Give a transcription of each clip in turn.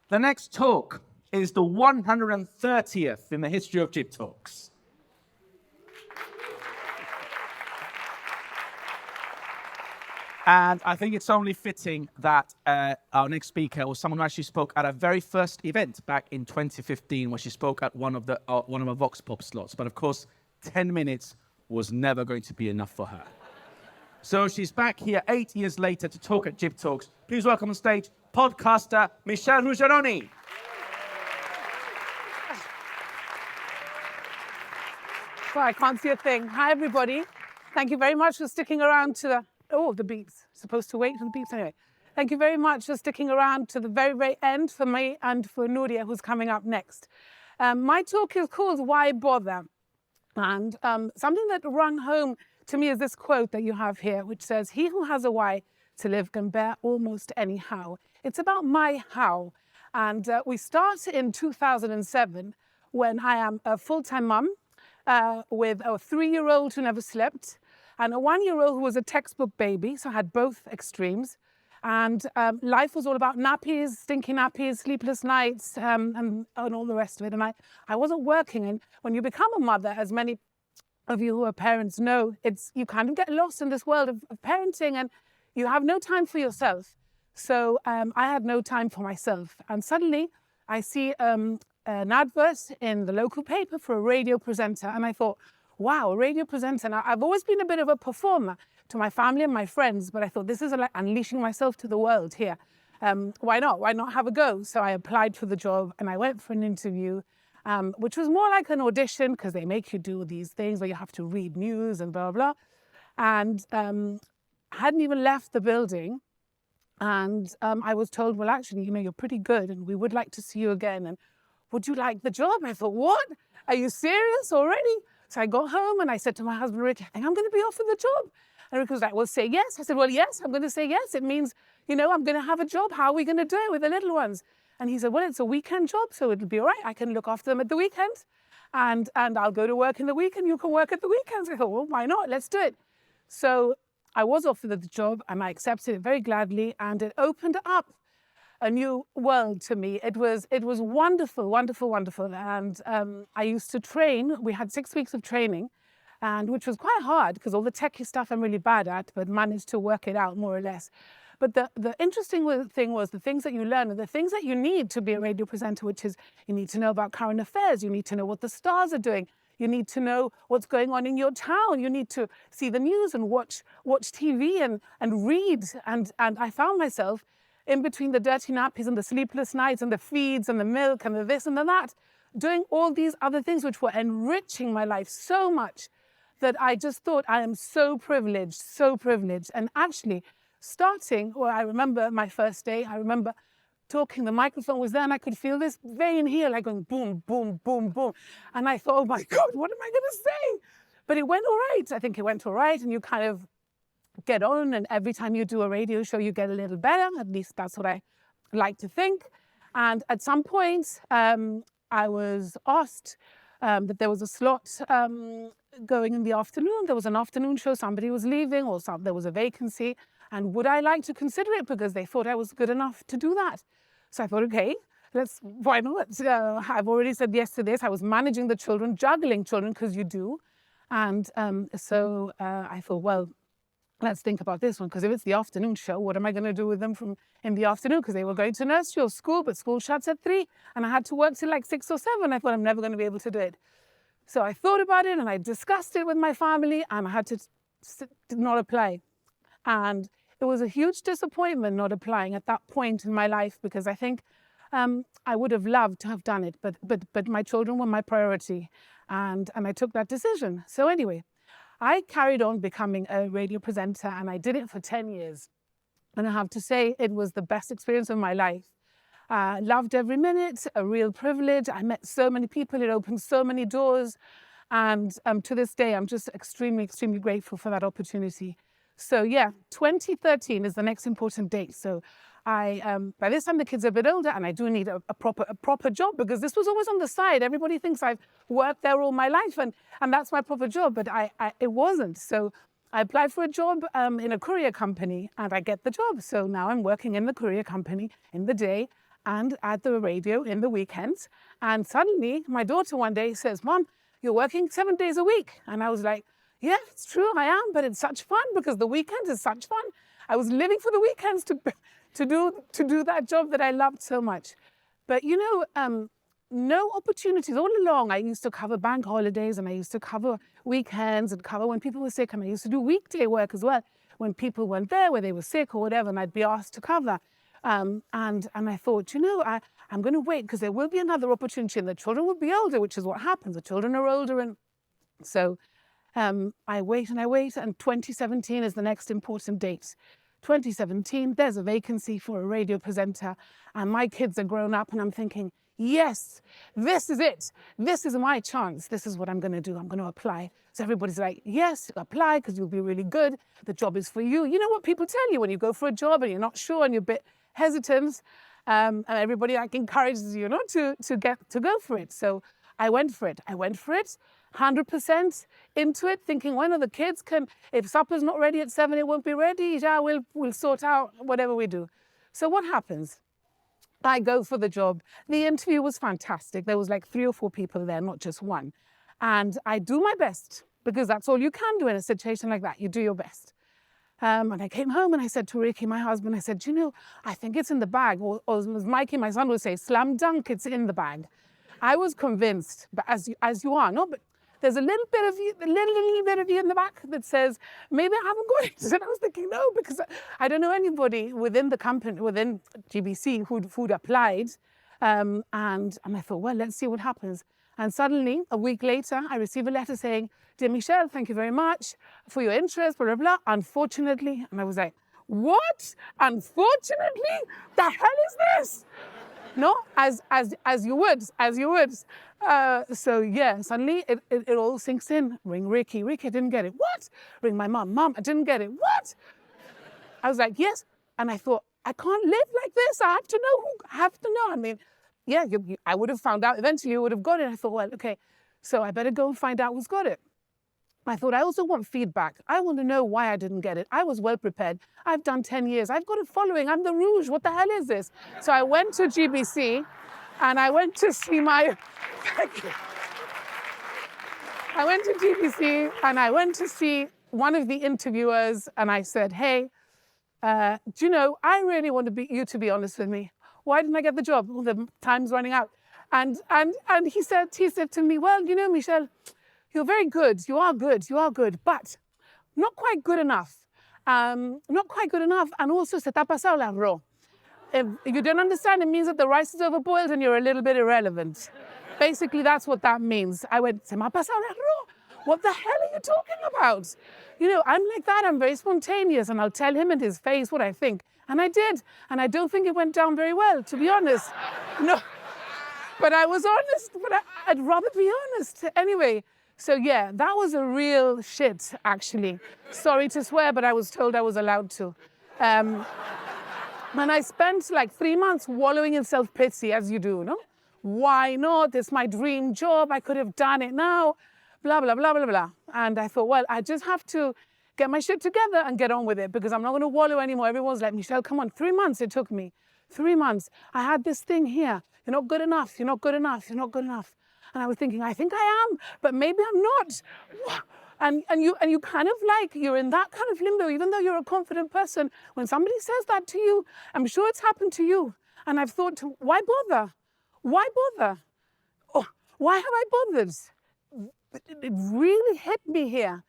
The next talk is the 130th in the history of GibTalks. And I think it's only fitting that our next speaker was someone who actually spoke at our very first event back in 2015, when she spoke at one of our Vox Pop slots. But of course, 10 minutes was never going to be enough for her. So she's back here 8 years later to talk at GibTalks. Please welcome on stage podcaster Michelle Rugeroni. Well, I can't see a thing. Hi, everybody. Thank you very much for sticking around to the beeps. Supposed to wait for the beeps anyway. Thank you very much for sticking around to the very, very end for me and for Nuria, who's coming up next. My talk is called Why Bother? And something that rung home to me is this quote that you have here, which says, "He who has a why to live can bear almost any how." It's about my how. And we start in 2007 when I am a full-time mum with a 3-year-old who never slept and a 1-year-old who was a textbook baby, so I had both extremes. And life was all about nappies, stinky nappies, sleepless nights, and all the rest of it. And I wasn't working. And when you become a mother, as many of you who are parents know, you kind of get lost in this world of parenting, and you have no time for yourself. So I had no time for myself. And suddenly I see an advert in the local paper for a radio presenter. And I thought, wow, a radio presenter. Now, I've always been a bit of a performer to my family and my friends, but I thought this is like unleashing myself to the world here. Why not? Why not have a go? So I applied for the job and I went for an interview, which was more like an audition, because they make you do these things where you have to read news and blah, blah. And I hadn't even left the building. And I was told, well, actually, you're pretty good and we would like to see you again. And would you like the job? I thought, what? Are you serious already? So I got home and I said to my husband, Rick, I think I'm going to be offered the job. And Rick was like, well, say yes. I said, well, yes, I'm going to say yes. It means, I'm going to have a job. How are we going to do it with the little ones? And he said, well, it's a weekend job, so it'll be all right. I can look after them at the weekend and I'll go to work in the week and you can work at the weekends. I thought, well, why not? Let's do it. So I was offered the job and I accepted it very gladly, and it opened up a new world to me. It was wonderful, wonderful, wonderful. And I used to train. We had 6 weeks of training, and which was quite hard because all the techie stuff I'm really bad at, but managed to work it out more or less. But the interesting thing was the things that you learn are the things that you need to be a radio presenter, which is you need to know about current affairs. You need to know what the stars are doing. You need to know what's going on in your town. You need to see the news and watch TV and read. And I found myself in between the dirty nappies and the sleepless nights and the feeds and the milk and the this and the that, doing all these other things which were enriching my life so much that I just thought, I am so privileged, so privileged. And actually I remember my first day, I remember talking, the microphone was there and I could feel this vein here like going boom, boom, boom, boom. And I thought, oh my God, what am I going to say? But it went all right. I think it went all right. And you kind of get on, and every time you do a radio show, you get a little better. At least that's what I like to think. And at some point, I was asked that there was a slot going in the afternoon. There was an afternoon show. Somebody was leaving, or there was a vacancy. And would I like to consider it? Because they thought I was good enough to do that. So I thought, okay, why not? I've already said yes to this. I was managing the children, juggling children, because you do. And so I thought, well, let's think about this one, because if it's the afternoon show, what am I going to do with them in the afternoon? Because they were going to nursery or school, but school shuts at 3, and I had to work till like 6 or 7. I thought I'm never going to be able to do it. So I thought about it and I discussed it with my family, and I had to not apply. And it was a huge disappointment not applying at that point in my life, because I think I would have loved to have done it, but my children were my priority, and I took that decision. So anyway, I carried on becoming a radio presenter, and I did it for 10 years. And I have to say, it was the best experience of my life. Loved every minute, a real privilege. I met so many people, it opened so many doors. And to this day, I'm just extremely, extremely grateful for that opportunity. So yeah, 2013 is the next important date. So by this time the kids are a bit older, and I do need a proper job, because this was always on the side. Everybody thinks I've worked there all my life and that's my proper job, but it wasn't. So I applied for a job in a courier company, and I get the job. So now I'm working in the courier company in the day, and at the radio in the weekends. And suddenly my daughter one day says, "Mom, you're working 7 days a week." And I was like, "Yeah, it's true, I am, but it's such fun because the weekends is such fun." I was living for the weekends to do that job that I loved so much. But no opportunities. All along, I used to cover bank holidays and I used to cover weekends and cover when people were sick. And I used to do weekday work as well when people weren't there, where they were sick or whatever, and I'd be asked to cover. And I thought, I'm going to wait because there will be another opportunity and the children will be older, which is what happens. The children are older. And so I wait and I wait. And 2017 is the next important date. 2017, there's a vacancy for a radio presenter and my kids are grown up and I'm thinking, yes, this is it. This is my chance. This is what I'm going to do. I'm going to apply. So everybody's like, yes, apply because you'll be really good. The job is for you. You know what people tell you when you go for a job and you're not sure and you're a bit hesitant, and everybody encourages you to go for it. So I went for it. 100% into it, thinking when are the kids if supper's not ready at 7, it won't be ready. Yeah, we'll sort out whatever we do. So what happens? I go for the job. The interview was fantastic. There was like 3 or 4 people there, not just one. And I do my best because that's all you can do in a situation like that. You do your best. And I came home and I said to Ricky, my husband, I said, I think it's in the bag. Or as Mikey, my son, would say, slam dunk, it's in the bag. I was convinced, but as you are, no, but there's a little bit of you in the back that says, maybe I haven't got it. And I was thinking, no, because I don't know anybody within the company, within GBC who'd applied. And I thought, well, let's see what happens. And suddenly, a week later, I received a letter saying, "Dear Michelle, thank you very much for your interest, blah, blah, blah. Unfortunately," and I was like, what? Unfortunately? The hell is this? No, as you would. So yeah, suddenly it all sinks in. Ring Ricky, I didn't get it. What? Ring my mom, I didn't get it. What? I was like, yes. And I thought, I can't live like this. I have to know. I mean, yeah, I would have found out. Eventually you would have got it. I thought, well, okay, so I better go and find out who's got it. I thought, I also want feedback. I want to know why I didn't get it. I was well prepared. I've done 10 years. I've got a following. I'm the Rouge. What the hell is this? So I went to GBC and I went to see I went to GBC and I went to see one of the interviewers and I said, hey, I really want you to be honest with me. Why didn't I get the job? Well, the time's running out. And he said to me, well, Michelle, you're very good. You are good, but not quite good enough. And also, se te ha pasado el arroz. If you don't understand, it means that the rice is overboiled and you're a little bit irrelevant. Basically, that's what that means. I went, se me ha pasado el arroz. What the hell are you talking about? I'm like that. I'm very spontaneous and I'll tell him in his face what I think. And I did. And I don't think it went down very well, to be honest. No, but I was honest. But I'd rather be honest. Anyway, so yeah, that was a real shit, actually. Sorry to swear, but I was told I was allowed to. And I spent like 3 months wallowing in self-pity, as you do, no? Why not? It's my dream job. I could have done it now. Blah, blah, blah, blah, blah. And I thought, well, I just have to get my shit together and get on with it because I'm not going to wallow anymore. Everyone's like, Michelle, come on. 3 months it took me. 3 months. I had this thing here. You're not good enough. You're not good enough. You're not good enough. And I was thinking, I think I am, but maybe I'm not. And you kind of like, you're in that kind of limbo, even though you're a confident person. When somebody says that to you, I'm sure it's happened to you. And I've thought, why bother? Why bother? Oh, why have I bothered? It really hit me here.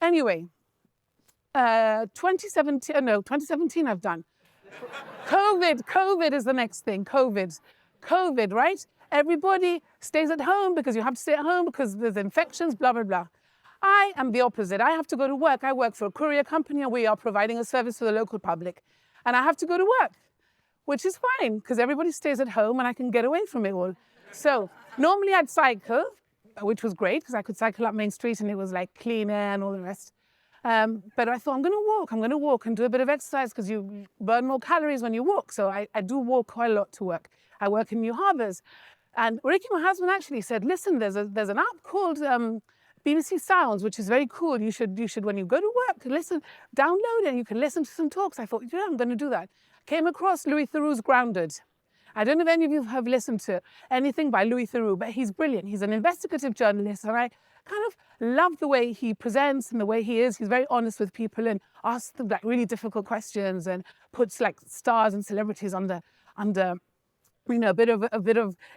Anyway, 2017 I've done. COVID is the next thing. COVID, right? Everybody stays at home because you have to stay at home because there's infections, blah, blah, blah. I am the opposite. I have to go to work. I work for a courier company and we are providing a service to the local public. And I have to go to work, which is fine because everybody stays at home and I can get away from it all. So normally I'd cycle, which was great because I could cycle up Main Street and it was like clean air and all the rest. But I thought, I'm going to walk and do a bit of exercise because you burn more calories when you walk. So I do walk quite a lot to work. I work in New Harbours. And Ricky, my husband, actually said, listen, there's an app called BBC Sounds, which is very cool. You should, when you go to work, listen, download it. You can listen to some talks. I thought, I'm going to do that. Came across Louis Theroux's Grounded. I don't know if any of you have listened to anything by Louis Theroux, but he's brilliant. He's an investigative journalist, and I kind of love the way he presents and the way he is. He's very honest with people and asks them like really difficult questions and puts like stars and celebrities under you know,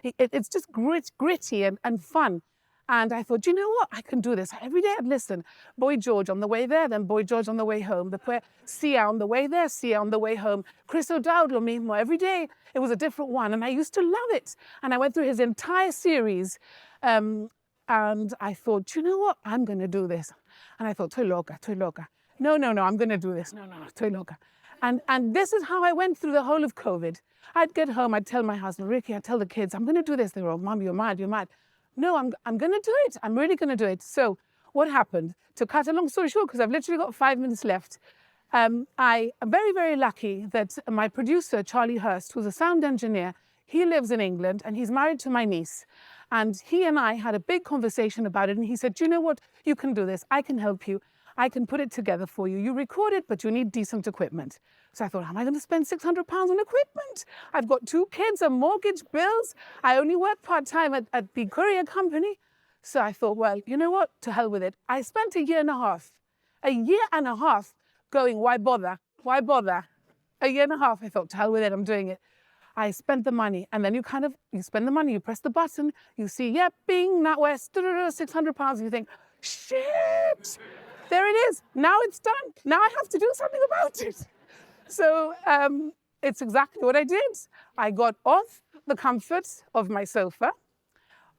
it's just gritty and fun. And I thought, you know what, I can do this. Every day I'd listen. Boy George on the way there, then Boy George on the way home. Sia on the way there, Sia on the way home. Chris O'Dowd or me, every day it was a different one. And I used to love it. And I went through his entire series. And I thought, you know what, I'm going to do this. And I thought, Toi loca. No, I'm going to do this. No, Toi loca. And this is how I went through the whole of COVID. I'd get home, I'd tell my husband, Ricky, I'd tell the kids, I'm going to do this. They were all, Mom, you're mad. No, I'm going to do it. I'm really going to do it. So what happened? To cut a long story short, because I've literally got 5 minutes left, I am very, very lucky that my producer, Charlie Hurst, who's a sound engineer, he lives in England and he's married to my niece. And he and I had a big conversation about it. And he said, do you know what? You can do this. I can help you. I can put it together for you. You record it, but you need decent equipment. So I thought, am I going to spend £600 on equipment? I've got 2 kids and mortgage bills. I only work part-time at the courier company. So I thought, well, you know what? To hell with it. I spent a year and a half going, why bother? A year and a half. I thought, to hell with it. I'm doing it. I spent the money. And then you spend the money. You press the button. You see, yeah, bing, NatWest, £600. You think, shit. There it is. Now it's done. Now I have to do something about it. So it's exactly what I did. I got off the comfort of my sofa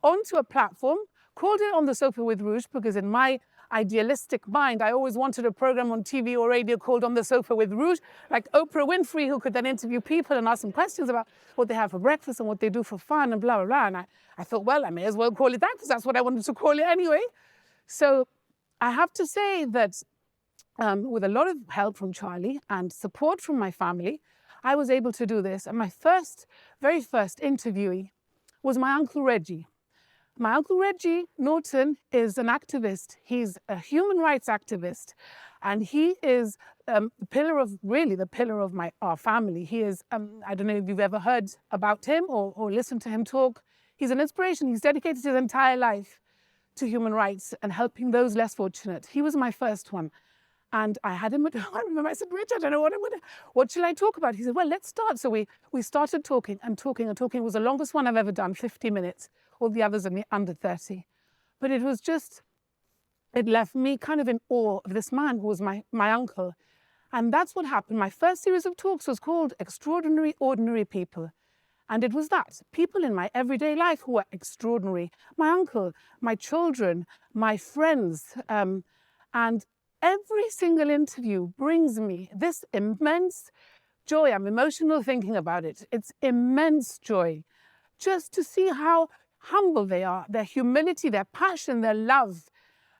onto a platform, called it On the Sofa with Rouge, because in my idealistic mind, I always wanted a program on TV or radio called On the Sofa with Rouge, like Oprah Winfrey, who could then interview people and ask them questions about what they have for breakfast and what they do for fun and blah, blah, blah. And I thought, well, I may as well call it that because that's what I wanted to call it anyway. So I have to say that with a lot of help from Charlie and support from my family, I was able to do this. And my very first interviewee was my Uncle Reggie. My Uncle Reggie Norton is an activist. He's a human rights activist. And he is the pillar of our family. He is, I don't know if you've ever heard about him or listened to him talk. He's an inspiration. He's dedicated his entire life to human rights and helping those less fortunate. He was my first one. And I had him, I remember I said, Rich, I don't know what shall I talk about? He said, well, let's start. So we started talking. It was the longest one I've ever done, 50 minutes. All the others are under 30. But it left me kind of in awe of this man who was my uncle. And that's what happened. My first series of talks was called Extraordinary Ordinary People. And it was that, people in my everyday life who were extraordinary. My uncle, my children, my friends. And every single interview brings me this immense joy. I'm emotional thinking about it. It's immense joy just to see how humble they are, their humility, their passion, their love.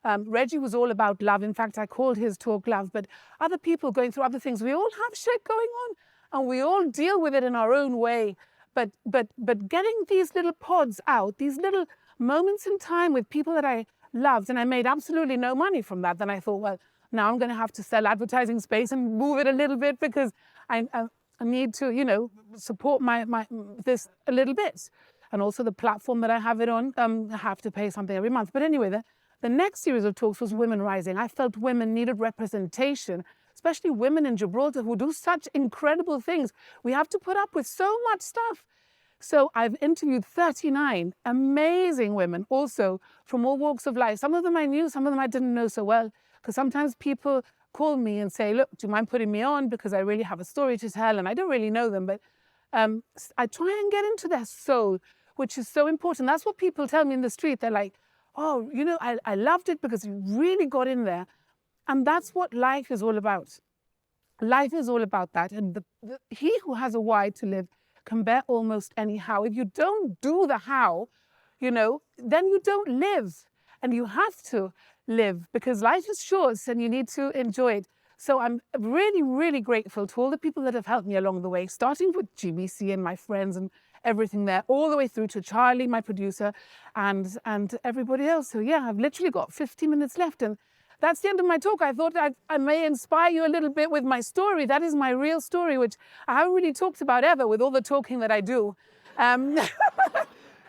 Reggie was all about love. In fact, I called his talk Love, but other people going through other things. We all have shit going on and we all deal with it in our own way. But getting these little pods out, these little moments in time with people that I loved, and I made absolutely no money from that. Then I thought, well, now I'm going to have to sell advertising space and move it a little bit because I need to, you know, support this a little bit. And also the platform that I have it on, I have to pay something every month. But anyway, the next series of talks was Women Rising. I felt women needed representation, especially women in Gibraltar who do such incredible things. We have to put up with so much stuff. So I've interviewed 39 amazing women, also from all walks of life. Some of them I knew, some of them I didn't know so well, because sometimes people call me and say, look, do you mind putting me on? Because I really have a story to tell, and I don't really know them, but I try and get into their soul, which is so important. That's what people tell me in the street. They're like, oh, you know, I loved it because you really got in there. And that's what life is all about. Life is all about that. And he who has a why to live can bear almost any how. If you don't do the how, you know, then you don't live. And you have to live because life is short and you need to enjoy it. So I'm really, really grateful to all the people that have helped me along the way, starting with GBC and my friends and everything there, all the way through to Charlie, my producer, and everybody else. So yeah, I've literally got 50 minutes left. And that's the end of my talk. I thought I may inspire you a little bit with my story. That is my real story, which I haven't really talked about ever with all the talking that I do.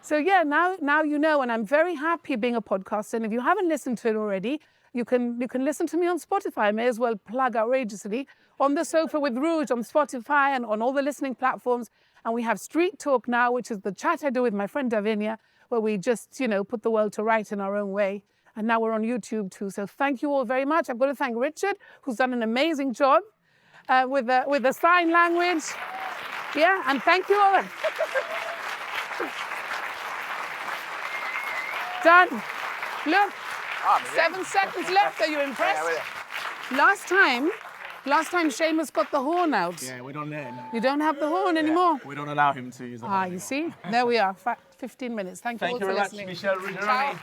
So yeah, now you know, and I'm very happy being a podcaster. And if you haven't listened to it already, you can listen to me on Spotify. I may as well plug outrageously. On the Sofa with Rouge on Spotify and on all the listening platforms. And we have Street Talk now, which is the chat I do with my friend Davinia, where we just, put the world to right in our own way. And now we're on YouTube too. So thank you all very much. I've got to thank Richard, who's done an amazing job with the sign language. Yeah, and thank you all. Done. Look, 7 seconds left. Are you impressed? Last time Seamus got the horn out. Yeah, we don't let him. You don't have the horn anymore? We don't allow him to use the horn You see? There we are. 15 minutes. Thank you all for very much, listening. Michelle Rugeroni. Ciao.